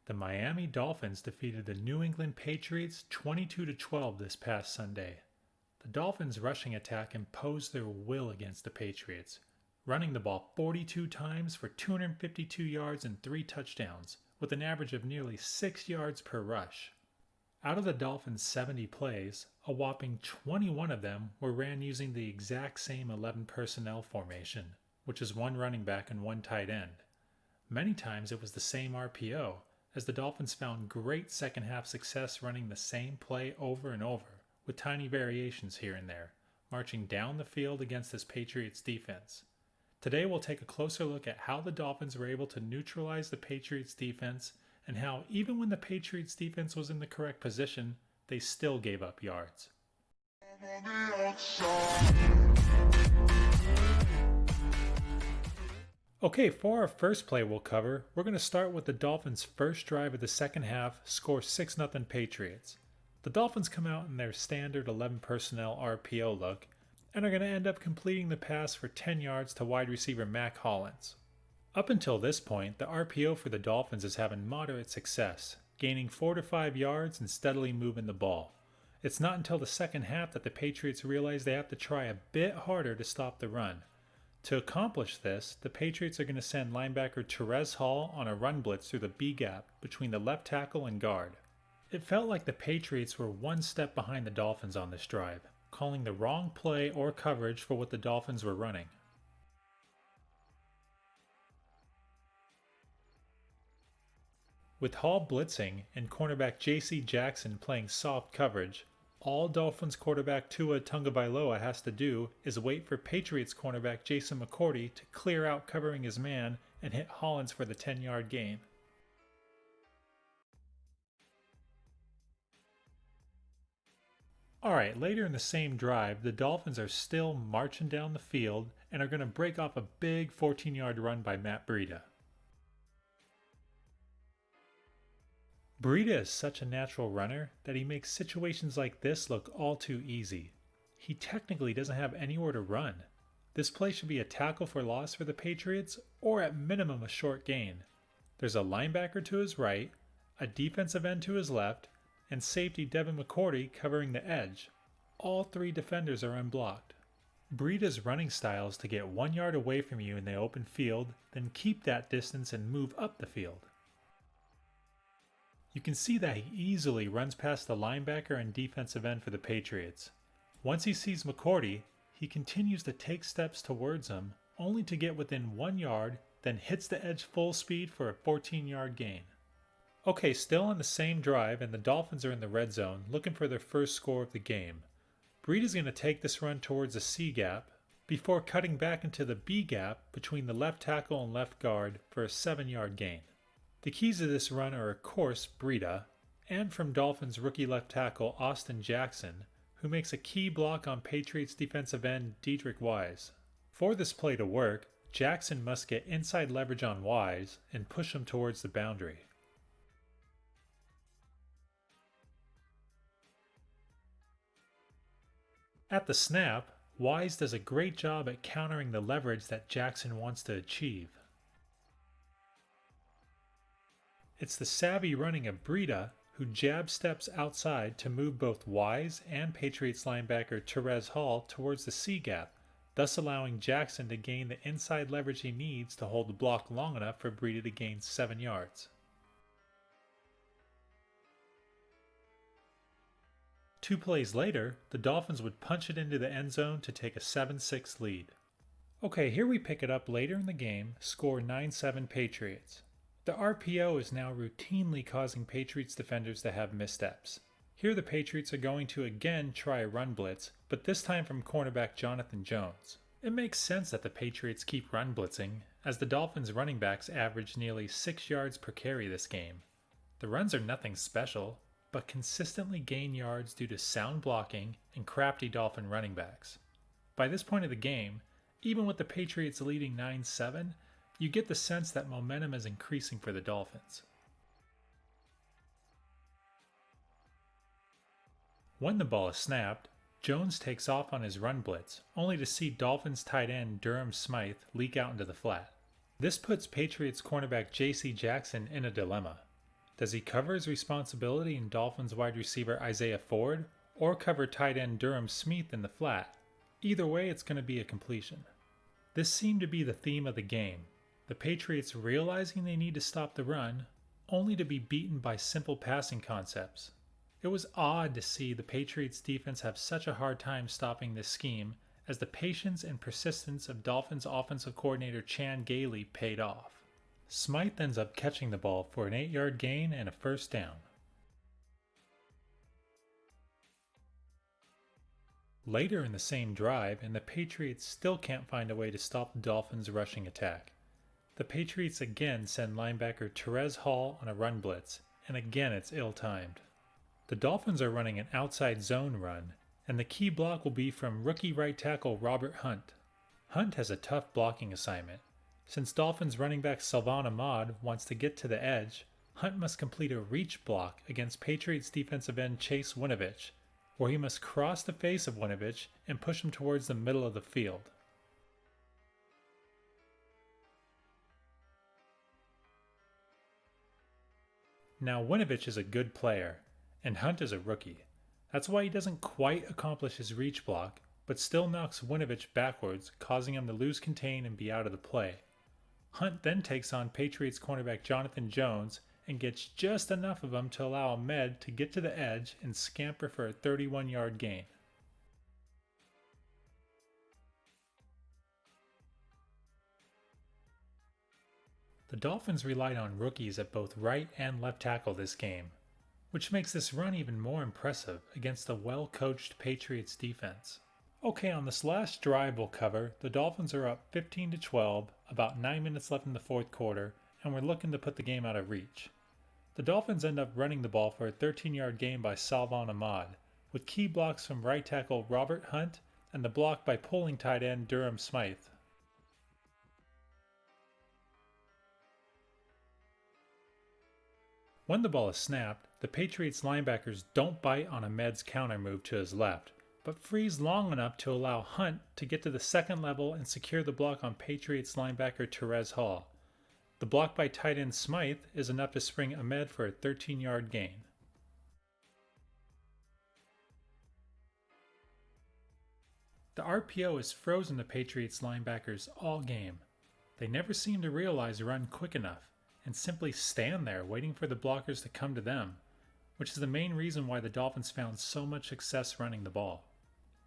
The Miami Dolphins defeated the New England Patriots 22-12 this past Sunday. The Dolphins' rushing attack imposed their will against the Patriots, running the ball 42 times for 252 yards and 3 touchdowns, with an average of nearly 6 yards per rush. Out of the Dolphins' 70 plays, a whopping 21 of them were ran using the exact same 11 personnel formation, which is one running back and one tight end. Many times it was the same RPO, as the Dolphins found great second half success running the same play over and over, with tiny variations here and there, marching down the field against this Patriots defense. Today we'll take a closer look at how the Dolphins were able to neutralize the Patriots defense and how even when the Patriots defense was in the correct position, they still gave up yards. Okay, for our first play we'll cover, we're going to start with the Dolphins' first drive of the second half, score 6-0 Patriots. The Dolphins come out in their standard 11 personnel RPO look and are going to end up completing the pass for 10 yards to wide receiver Mac Hollins. Up until this point, the RPO for the Dolphins is having moderate success, gaining 4 to 5 yards and steadily moving the ball. It's not until the second half that the Patriots realize they have to try a bit harder to stop the run. To accomplish this, the Patriots are going to send linebacker Terez Hall on a run blitz through the B gap between the left tackle and guard. It felt like the Patriots were one step behind the Dolphins on this drive, calling the wrong play or coverage for what the Dolphins were running. With Hall blitzing and cornerback J.C. Jackson playing soft coverage, all Dolphins quarterback Tua Tagovailoa has to do is wait for Patriots cornerback Jason McCourty to clear out covering his man and hit Hollins for the 10-yard gain. Alright, later in the same drive, the Dolphins are still marching down the field and are going to break off a big 14-yard run by Matt Breida. Breida is such a natural runner that he makes situations like this look all too easy. He technically doesn't have anywhere to run. This play should be a tackle for loss for the Patriots, or at minimum a short gain. There's a linebacker to his right, a defensive end to his left, and safety Devin McCourty covering the edge. All 3 defenders are unblocked. Breida's running style is to get 1 yard away from you in the open field, then keep that distance and move up the field. You can see that he easily runs past the linebacker and defensive end for the Patriots. Once he sees McCourty, he continues to take steps towards him, only to get within 1 yard, then hits the edge full speed for a 14-yard gain. Okay, still on the same drive, and the Dolphins are in the red zone, looking for their first score of the game. Breida's going to take this run towards the C gap, before cutting back into the B gap between the left tackle and left guard for a 7-yard gain. The keys of this run are of course Breida, and from Dolphins rookie left tackle Austin Jackson, who makes a key block on Patriots defensive end Dedrick Wise. For this play to work, Jackson must get inside leverage on Wise and push him towards the boundary. At the snap, Wise does a great job at countering the leverage that Jackson wants to achieve. It's the savvy running of Breida who jab steps outside to move both Wise and Patriots linebacker Terez Hall towards the C gap, thus allowing Jackson to gain the inside leverage he needs to hold the block long enough for Breida to gain 7 yards. 2 plays later, the Dolphins would punch it into the end zone to take a 7-6 lead. Okay, here we pick it up later in the game, score 9-7 Patriots. The RPO is now routinely causing Patriots defenders to have missteps. Here the Patriots are going to again try a run blitz, but this time from cornerback Jonathan Jones. It makes sense that the Patriots keep run blitzing, as the Dolphins running backs average nearly 6 yards per carry this game. The runs are nothing special, but consistently gain yards due to sound blocking and crafty Dolphin running backs. By this point of the game, even with the Patriots leading 9-7, you get the sense that momentum is increasing for the Dolphins. When the ball is snapped, Jones takes off on his run blitz, only to see Dolphins tight end Durham Smythe leak out into the flat. This puts Patriots cornerback J.C. Jackson in a dilemma. Does he cover his responsibility in Dolphins wide receiver Isaiah Ford, or cover tight end Durham Smith in the flat? Either way, it's going to be a completion. This seemed to be the theme of the game. The Patriots realizing they need to stop the run, only to be beaten by simple passing concepts. It was odd to see the Patriots defense have such a hard time stopping this scheme, as the patience and persistence of Dolphins offensive coordinator Chan Gailey paid off. Smythe ends up catching the ball for an 8-yard gain and a first down. Later in the same drive, and the Patriots still can't find a way to stop the Dolphins' rushing attack. The Patriots again send linebacker Terez Hall on a run blitz, and again it's ill-timed. The Dolphins are running an outside zone run, and the key block will be from rookie right tackle Robert Hunt. Hunt has a tough blocking assignment. Since Dolphins running back Salvon Ahmad wants to get to the edge, Hunt must complete a reach block against Patriots defensive end Chase Winovich, where he must cross the face of Winovich and push him towards the middle of the field. Now Winovich is a good player, and Hunt is a rookie. That's why he doesn't quite accomplish his reach block, but still knocks Winovich backwards, causing him to lose contain and be out of the play. Hunt then takes on Patriots cornerback Jonathan Jones and gets just enough of him to allow Ahmed to get to the edge and scamper for a 31-yard gain. The Dolphins relied on rookies at both right and left tackle this game, which makes this run even more impressive against a well-coached Patriots defense. Okay, on this last drive we'll cover, the Dolphins are up 15-12, about 9 minutes left in the fourth quarter, and we're looking to put the game out of reach. The Dolphins end up running the ball for a 13-yard gain by Salvon Ahmad, with key blocks from right tackle Robert Hunt and the block by pulling tight end Durham Smythe. When the ball is snapped, the Patriots linebackers don't bite on Ahmed's counter move to his left, but freeze long enough to allow Hunt to get to the second level and secure the block on Patriots linebacker Terez Hall. The block by tight end Smythe is enough to spring Ahmed for a 13-yard gain. The RPO has frozen the Patriots linebackers all game. They never seem to realize run quick enough, and simply stand there waiting for the blockers to come to them, which is the main reason why the Dolphins found so much success running the ball.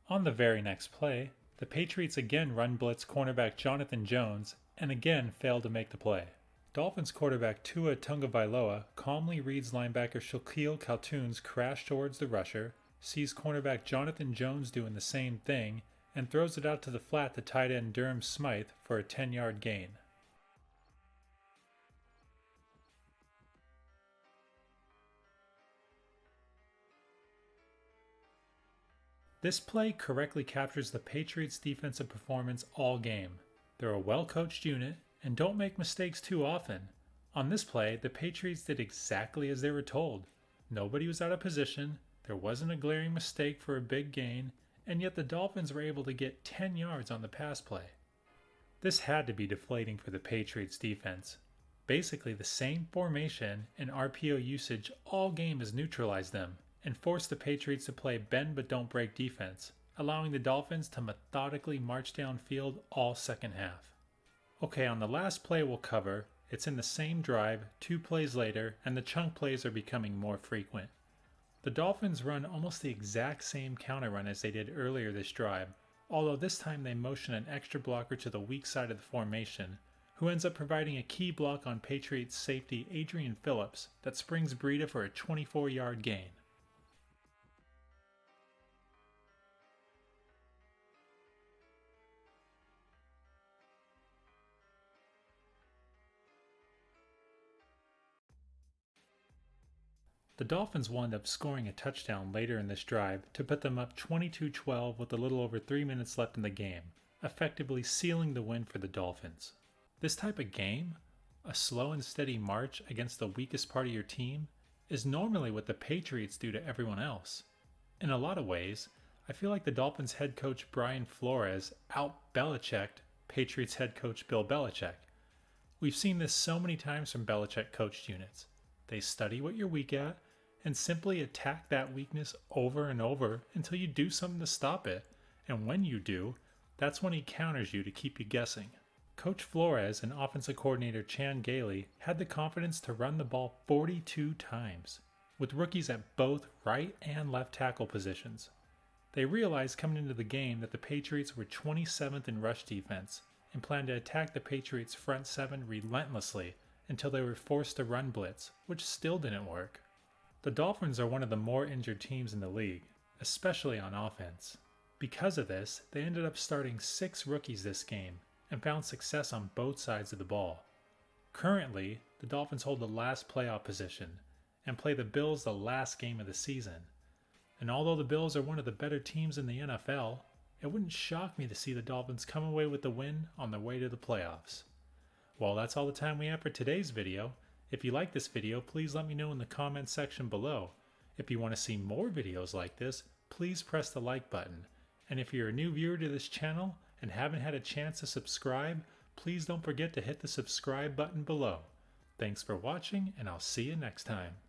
On the very next play, the Patriots again run blitz cornerback Jonathan Jones and again fail to make the play. Dolphins quarterback Tua Tagovailoa calmly reads linebacker Shaquille Calhoun's crash towards the rusher, sees cornerback Jonathan Jones doing the same thing, and throws it out to the flat to tight end Durham Smythe for a 10-yard gain. This play correctly captures the Patriots' defensive performance all game. They're a well-coached unit and don't make mistakes too often. On this play, the Patriots did exactly as they were told. Nobody was out of position, there wasn't a glaring mistake for a big gain, and yet the Dolphins were able to get 10 yards on the pass play. This had to be deflating for the Patriots defense. Basically, the same formation and RPO usage all game has neutralized them and forced the Patriots to play bend but don't break defense, allowing the Dolphins to methodically march downfield all second half. Okay, on the last play we'll cover, it's in the same drive, 2 plays later, and the chunk plays are becoming more frequent. The Dolphins run almost the exact same counter run as they did earlier this drive, although this time they motion an extra blocker to the weak side of the formation, who ends up providing a key block on Patriots safety Adrian Phillips that springs Breida for a 24-yard gain. The Dolphins wound up scoring a touchdown later in this drive to put them up 22-12 with a little over 3 minutes left in the game, effectively sealing the win for the Dolphins. This type of game, a slow and steady march against the weakest part of your team, is normally what the Patriots do to everyone else. In a lot of ways, I feel like the Dolphins head coach Brian Flores out-Belichicked Patriots head coach Bill Belichick. We've seen this so many times from Belichick coached units. They study what you're weak at and simply attack that weakness over and over until you do something to stop it. And when you do, that's when he counters you to keep you guessing. Coach Flores and offensive coordinator Chan Gailey had the confidence to run the ball 42 times, with rookies at both right and left tackle positions. They realized coming into the game that the Patriots were 27th in rush defense and planned to attack the Patriots' front seven relentlessly until they were forced to run blitz, which still didn't work. The Dolphins are one of the more injured teams in the league, especially on offense. Because of this, they ended up starting 6 rookies this game and found success on both sides of the ball. Currently, the Dolphins hold the last playoff position and play the Bills the last game of the season. And although the Bills are one of the better teams in the NFL, it wouldn't shock me to see the Dolphins come away with the win on their way to the playoffs. Well, that's all the time we have for today's video. If you like this video, please let me know in the comments section below. If you want to see more videos like this, please press the like button. And if you're a new viewer to this channel and haven't had a chance to subscribe, please don't forget to hit the subscribe button below. Thanks for watching, and I'll see you next time.